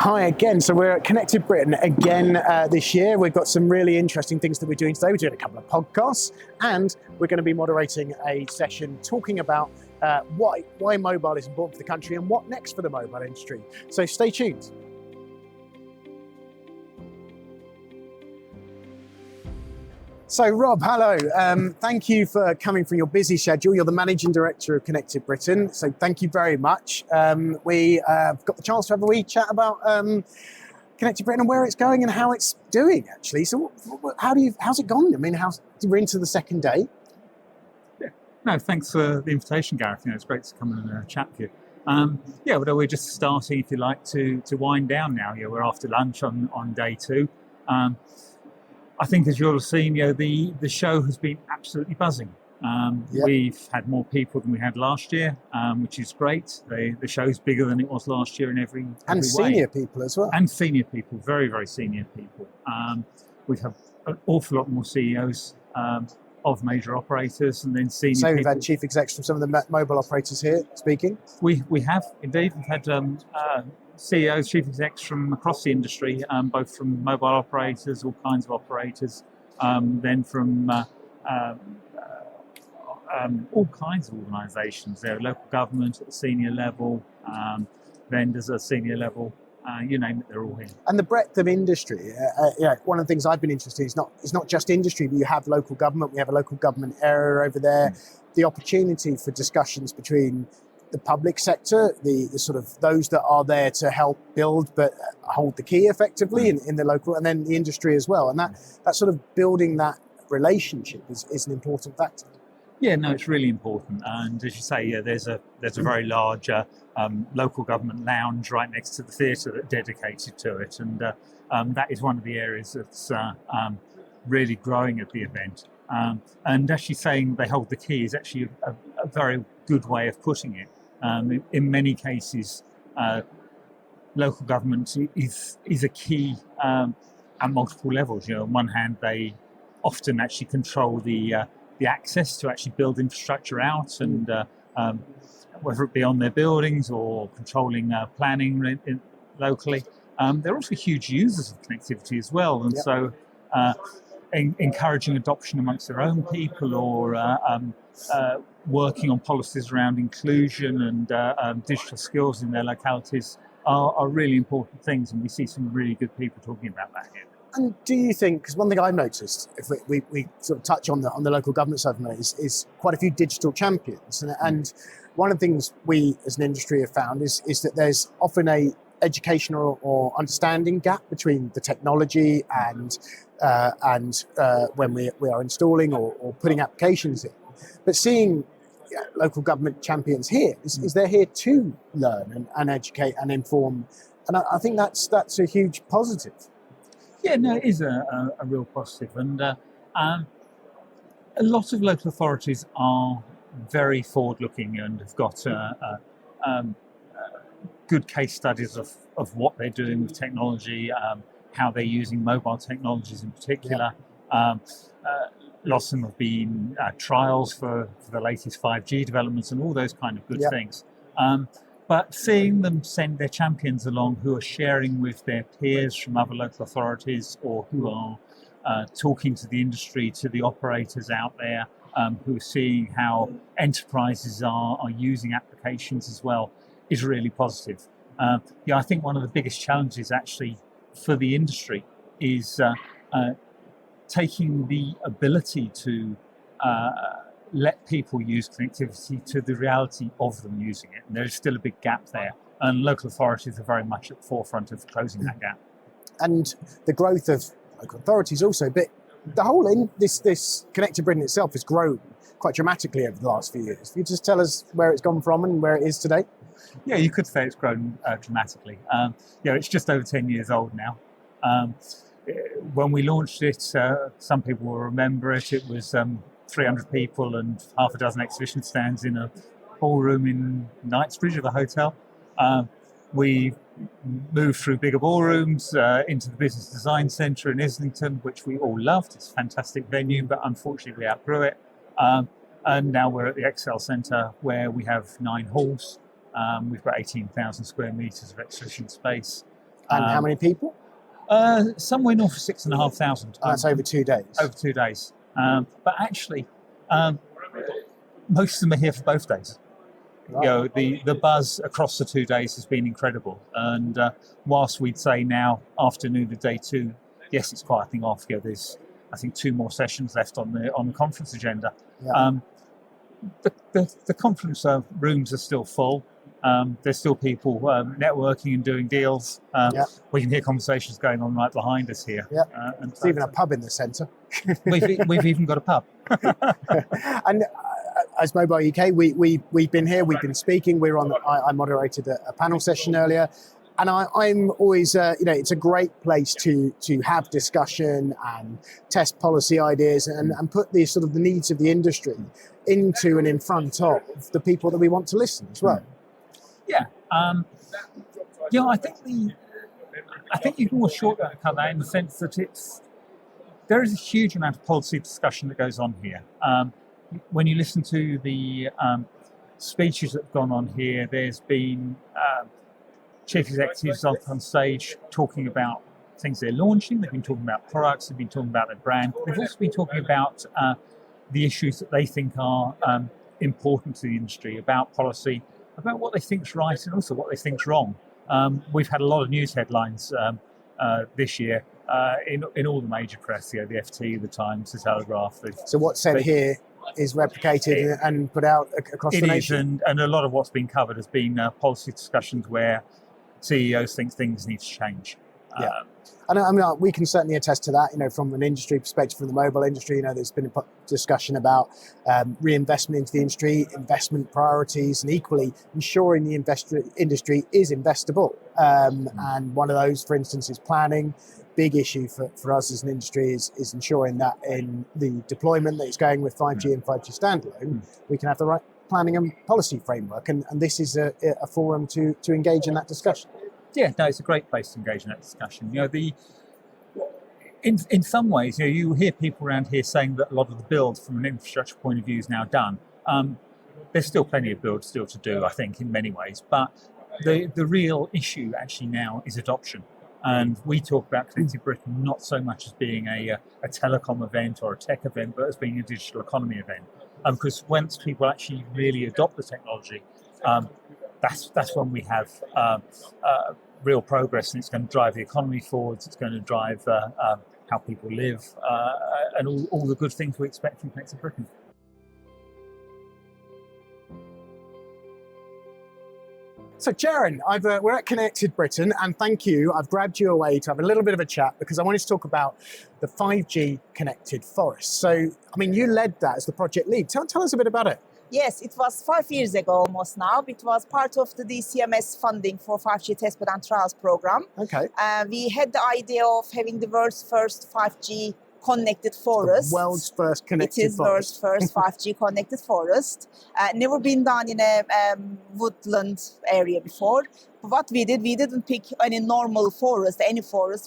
Hi again. So we're at Connected Britain again this year. We've got some really interesting things that we're doing today. We're doing a couple of podcasts, and we're going to be moderating a session talking about why mobile is important for the country and what next for the mobile industry. So stay tuned. So Rob, hello. Thank you for coming from your busy schedule. You're the Managing Director of Connected Britain, so thank you very much. We got the chance to have a wee chat about Connected Britain and where it's going and how it's doing, actually. So how's it gone? I mean, we're into the second day. Yeah. No, thanks for the invitation, Gareth. It's great to come and chat with you. Although we're just starting, if you like, to wind down now. We're after lunch on day two. I think, as you'll have seen, the show has been absolutely buzzing. We've had more people than we had last year, which is great. The show's bigger than it was last year in every and way. Senior people as well. And senior people, very, very senior people. We've had an awful lot more CEOs of major operators, and then senior people. So we've had chief execs from some of the mobile operators here speaking? We have, indeed. We've had CEOs, chief execs from across the industry, both from mobile operators, all kinds of operators, then from all kinds of organisations. There are local government at the senior level, vendors at senior level, you name it, they're all here. And the breadth of industry, one of the things I've been interested in is not just industry, but you have local government. We have a local government area over there. The opportunity for discussions between the public sector, the sort of those that are there to help build but hold the key effectively in the local, and then the industry as well. And that sort of building that relationship is an important factor. Yeah, no, it's really important. And as you say, there's a very large local government lounge right next to the theatre that's dedicated to it. And that is one of the areas that's really growing at the event. And actually saying they hold the key is actually a very good way of putting it. In many cases, local government is a key at multiple levels. On one hand, they often actually control the access to actually build infrastructure out, and whether it be on their buildings or controlling planning locally. They're also huge users of connectivity as well, and so encouraging adoption amongst their own people, or working on policies around inclusion and digital skills in their localities are really important things, and we see some really good people talking about that here. And do you think, because one thing I've noticed, if we sort of touch on the local government side of it, is quite a few digital champions, and one of the things we as an industry have found is that there's often a educational or understanding gap between the technology and when we are installing or putting applications in. But seeing local government champions here is they're here to learn and educate and inform, and I think that's a huge positive. Yeah, no, it is a real positive, and a lot of local authorities are very forward-looking and have got good case studies of what they're doing with technology, how they're using mobile technologies in particular. Lots of them have been trials for the latest 5G developments and all those kind of good things. But seeing them send their champions along who are sharing with their peers from other local authorities, or who are talking to the industry, to the operators out there, who are seeing how enterprises are using applications as well, is really positive. I think one of the biggest challenges actually for the industry is taking the ability to let people use connectivity to the reality of them using it. And there's still a big gap there. And local authorities are very much at the forefront of closing that gap. And the growth of local authorities also, but the whole this Connected Britain itself has grown quite dramatically over the last few years. Can you just tell us where it's gone from and where it is today? Yeah, you could say it's grown dramatically. It's just over 10 years old now. When we launched it, some people will remember it, it was 300 people and half a dozen exhibition stands in a ballroom in Knightsbridge of a hotel. We moved through bigger ballrooms into the Business Design Centre in Islington, which we all loved. It's a fantastic venue, but unfortunately we outgrew it. And now we're at the Excel Centre, where we have 9 halls. We've got 18,000 square metres of exhibition space. And how many people? Somewhere north of 6,500. And that's over 2 days. Over 2 days. But actually, most of them are here for both days. Right. You know, the buzz across the 2 days has been incredible. And whilst we'd say now, afternoon of day 2, yes, it's quieting off. You know, there's, I think, 2 more sessions left on the conference agenda. Yeah. The conference rooms are still full. There's still people networking and doing deals. We can hear conversations going on right behind us here. Yeah. And There's even a pub in the centre. we've even got a pub. And as Mobile UK, we've been here, we've been speaking. I moderated a panel session earlier, and I'm always, it's a great place to have discussion and test policy ideas and put the sort of the needs of the industry into and in front of the people that we want to listen as well. Yeah, I think you can almost shortcut that in the sense that there is a huge amount of policy discussion that goes on here. When you listen to the speeches that have gone on here, there's been chief executives up on stage talking about things they're launching. They've been talking about products. They've been talking about their brand. They've also been talking about the issues that they think are important to the industry, about policy, about what they think's right and also what they think's wrong. We've had a lot of news headlines this year in all the major press, the FT, the Times, the Telegraph. So what's said here is replicated and put out across the nation? And a lot of what's been covered has been policy discussions where CEOs think things need to change. Yeah. And I mean, we can certainly attest to that, from an industry perspective, from the mobile industry. There's been a discussion about reinvestment into the industry, investment priorities, and equally ensuring the industry is investable. And one of those, for instance, is planning. Big issue for us as an industry is ensuring that in the deployment that is going with 5G and 5G standalone, we can have the right planning and policy framework. And this is a forum to engage in that discussion. Yeah, no, it's a great place to engage in that discussion. In some ways, you hear people around here saying that a lot of the build from an infrastructure point of view is now done. There's still plenty of build still to do, I think, in many ways. But the real issue actually now is adoption. And we talk about Connected Britain not so much as being a telecom event or a tech event, but as being a digital economy event. Because once people actually really adopt the technology, that's when we have real progress, and it's going to drive the economy forwards. It's going to drive how people live and all the good things we expect from Connected Britain. So, Ceren, we're at Connected Britain, and thank you. I've grabbed you away to have a little bit of a chat because I wanted to talk about the 5G connected forest. So, I mean, you led that as the project lead. Tell us a bit about it. Yes, it was 5 years ago almost now. It was part of the DCMS funding for 5G Testbed and Trials program. Okay. We had the idea of having the world's first 5G connected forest. The world's first connected forest. It is world's first 5G connected forest. Never been done in a woodland area before. But what we didn't pick any normal forest,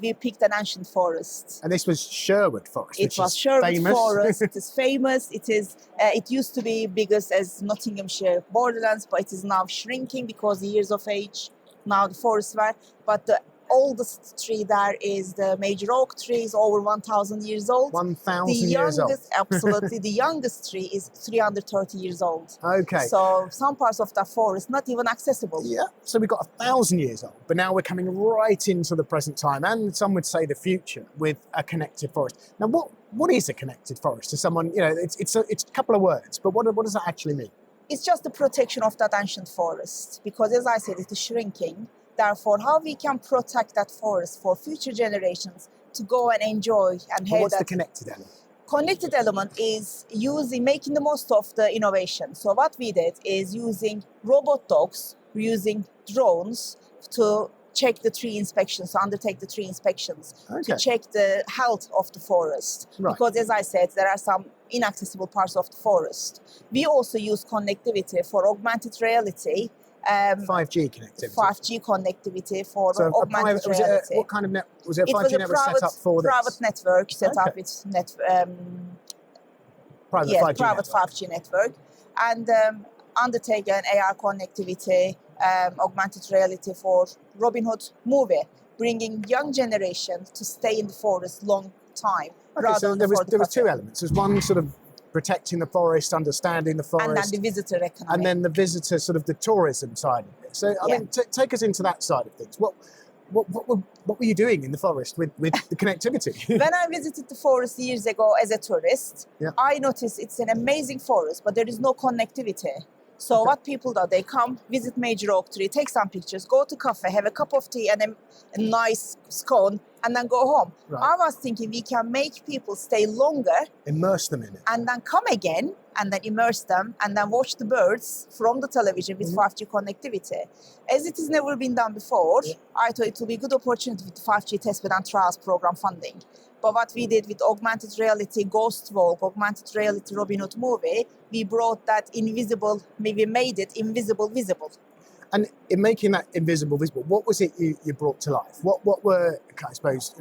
we picked an ancient forest. And this was Sherwood Forest, It was Sherwood Forest. It is famous. It used to be biggest as Nottinghamshire borderlands, but it is now shrinking because the years of age now the forests were. But the oldest tree there is the major oak tree, is over 1,000 years old. 1,000 years old. Absolutely. The youngest tree is 330 years old. Okay. So some parts of the forest not even accessible. Yeah. So we've got 1,000 years old, but now we're coming right into the present time, and some would say the future, with a connected forest. Now, what is a connected forest to someone? It's a couple of words, but what does that actually mean? It's just the protection of that ancient forest, because as I said, it is shrinking. Therefore, how we can protect that forest for future generations to go and enjoy and have what's that. The connected element? Connected element is making the most of the innovation. So what we did is using robot dogs, using drones to check the tree inspections, undertake the tree inspections, to check the health of the forest. Right. Because as I said, there are some inaccessible parts of the forest. We also use connectivity for augmented reality. 5G connectivity. 5G connectivity for augmented reality. What kind of was it? A 5G network set up for this? Private network set up with private 5G network, and undertake an AR connectivity, augmented reality for Robin Hood movie. bringing young generation to stay in the forest long time. Okay, rather so than there was for the two elements. There's one sort of protecting the forest, understanding the forest, and then the visitor economy. and then the visitor, sort of the tourism side of it. So I mean, take us into that side of things. What were you doing in the forest with the connectivity? When I visited the forest years ago as a tourist, I noticed it's an amazing forest, but there is no connectivity. So what people do, they come, visit major oak tree, take some pictures, go to cafe, have a cup of tea and a nice scone, and then go home. Right. I was thinking we can make people stay longer, Immerse them in it, and then come again, and then immerse them, and then watch the birds from the television with 5G connectivity. As it has never been done before, I thought it would be a good opportunity with the 5G testbed and trials program funding. But what we did with augmented reality Ghost Walk, augmented reality Robin Hood movie, we brought that invisible, maybe made it invisible visible. and in making that invisible visible, what was it you brought to life? What were, I suppose,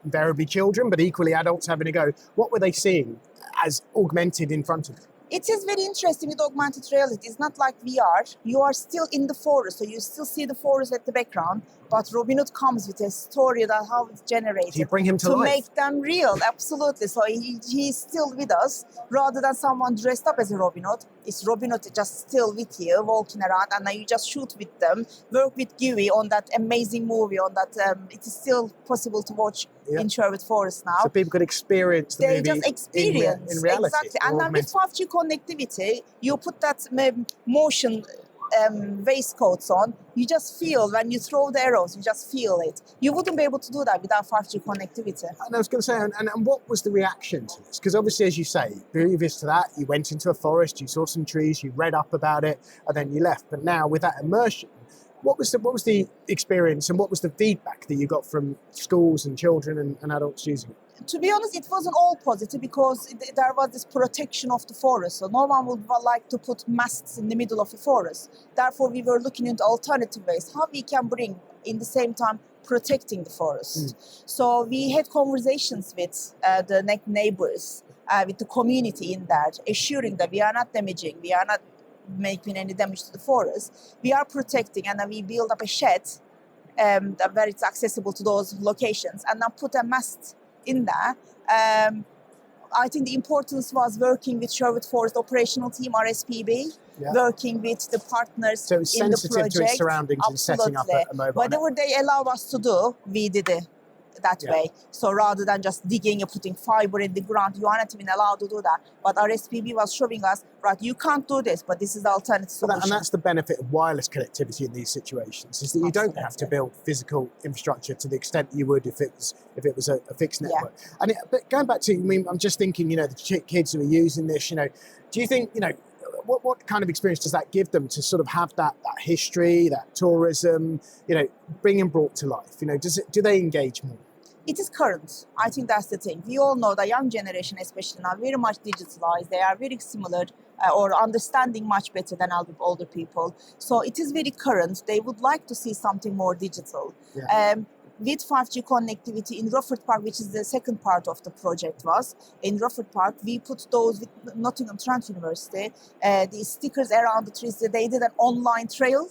invariably children, but equally adults having a go? What were they seeing as augmented in front of them? It is very interesting with augmented reality. It's not like VR. You are still in the forest, so you still see the forest at the background. But Robin Hood comes with a story that how it's generated. You bring him to life. Make them real, absolutely. So he's still with us, rather than someone dressed up as a Robin Hood. It's Robin Hood just still with you, walking around, and then you just shoot with them. Work with Dewey on that amazing movie. On that, it is still possible to watch in Sherwood Forest now. So people could experience the they movie just experience in reality. Exactly. And then with 5G connectivity, you put that motion waistcoats on, you just feel when you throw the arrows, you just feel it. You wouldn't be able to do that without 5G connectivity. And I was going to say, and what was the reaction to this? Because obviously, as you say, previous to that, you went into a forest, you saw some trees, you read up about it, and then you left. But now with that immersion, what was the experience and what was the feedback that you got from schools and children and adults using it? To be honest, it wasn't all positive because there was this protection of the forest. So no one would like to put masts in the middle of the forest. Therefore, we were looking into alternative ways, how we can bring, in the same time, protecting the forest. So we had conversations with the neighbors, with the community in there, assuring that we are not damaging, we are not making any damage to the forest. We are protecting, and then we build up a shed where it's accessible to those locations, and then put a mast in there. I think the importance was working with Sherwood Forest operational team, RSPB, working with the partners so it was in the sensitive project. to its surroundings and setting up a mobile Whatever they allow us to do, we did it that way. So rather than just digging and putting fiber in the ground, you are not even allowed to do that. But RSPB was showing us, right, you can't do this, but this is the alternative solution. And that's the benefit of wireless connectivity in these situations, is that you don't have to build physical infrastructure to the extent you would if it was a fixed network. And but going back to, I mean, I'm just thinking, the kids who are using this, do you think, what kind of experience does that give them to sort of have that history, that tourism, being brought to life? Do they engage more? It is current. I think that's the thing. We all know the young generation, especially now, very much digitalized. They are very similar or understanding much better than older people. So it is very current. They would like to see something more digital. With 5G connectivity in Rufford Park, which is the second part of the project in Rufford Park, we put those with Nottingham Trent University, the stickers around the trees. They did an online trail.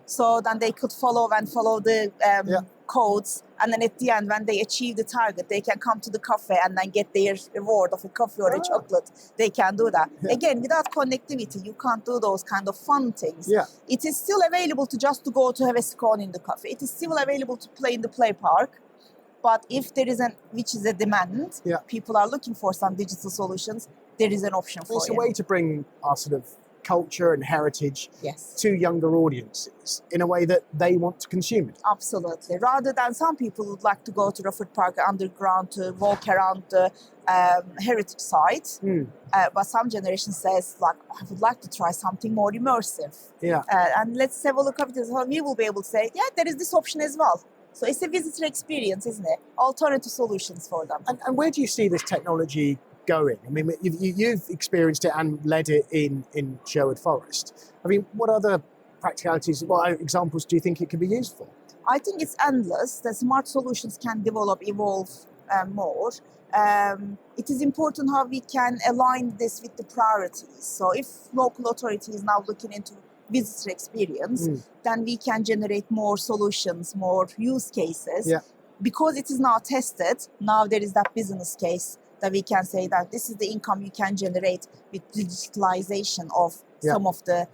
So then they could follow the codes, and then at the end, when they achieve the target, they can come to the cafe and then get their reward of a coffee or a chocolate. They can do that. Again, without connectivity, you can't do those kind of fun things. It is still available to go to have a scone in the cafe. It is still available to play in the play park. But if there is which is a demand, people are looking for some digital solutions, there is an option for it. It's a way to bring our sort of culture and heritage to younger audiences in a way that they want to consume it. Absolutely. Rather than some people would like to go to Rufford Park underground to walk around the heritage site, but some generation says, I would like to try something more immersive. And let's have a look at it. We will be able to say, there is this option as well. So it's a visitor experience, isn't it? Alternative solutions for them. And where do you see this technology going? I mean, you've experienced it and led it in Sherwood Forest. I mean, what other practicalities, what examples do you think it could be used for? I think it's endless. The smart solutions can evolve more. It is important how we can align this with the priorities. So if local authority is now looking into visitor experience, then we can generate more solutions, more use cases. Yeah. Because it is now tested, now there is that business case that we can say that this is the income you can generate with digitalization of some of the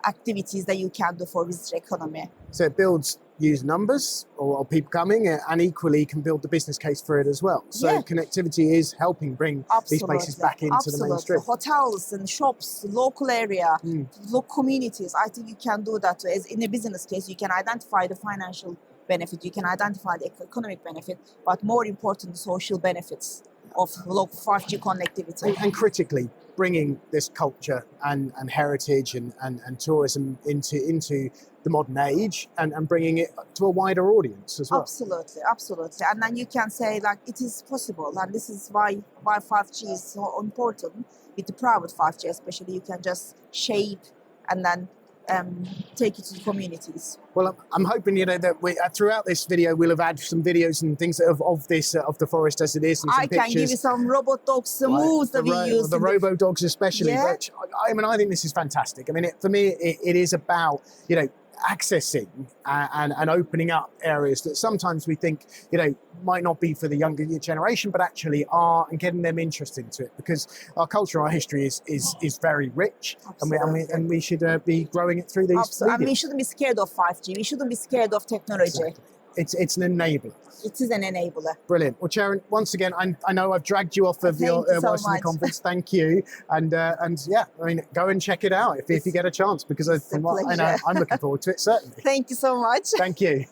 activities that you can do for visitor economy. So it builds user numbers or people coming, and equally can build the business case for it as well. So connectivity is helping bring these places back into the mainstream. Hotels and shops, local area, local communities. I think you can do that. As in a business case, you can identify the financial benefit, you can identify the economic benefit, but more important, the social benefits of local 5G connectivity. And critically, bringing this culture and heritage and tourism into the modern age and bringing it to a wider audience as well. Absolutely. And then you can say like it is possible, and this is why 5G is so important. With the private 5G especially, you can just shape and then take it to the communities. Well, I'm hoping that we throughout this video we'll have had some videos and things of this of the forest as it is, and some I pictures. can give you some robot dogs, some moves that we use. The robo dogs especially. Yeah. Which, I think this is fantastic. I mean, for me, it is about accessing and opening up areas that sometimes we think might not be for the younger generation, but actually are, and getting them interested into it, because our culture, our history is very rich, and we should be growing it through these. Absolutely. And we shouldn't be scared of 5G. We shouldn't be scared of technology. Exactly. It's an enabler. It is an enabler. Brilliant. Well, Ceren, once again, I know I've dragged you off of your Washington conference. Thank you. And yeah, I mean, go and check it out if you get a chance, because from what I know, I'm looking forward to it, certainly. Thank you so much. Thank you.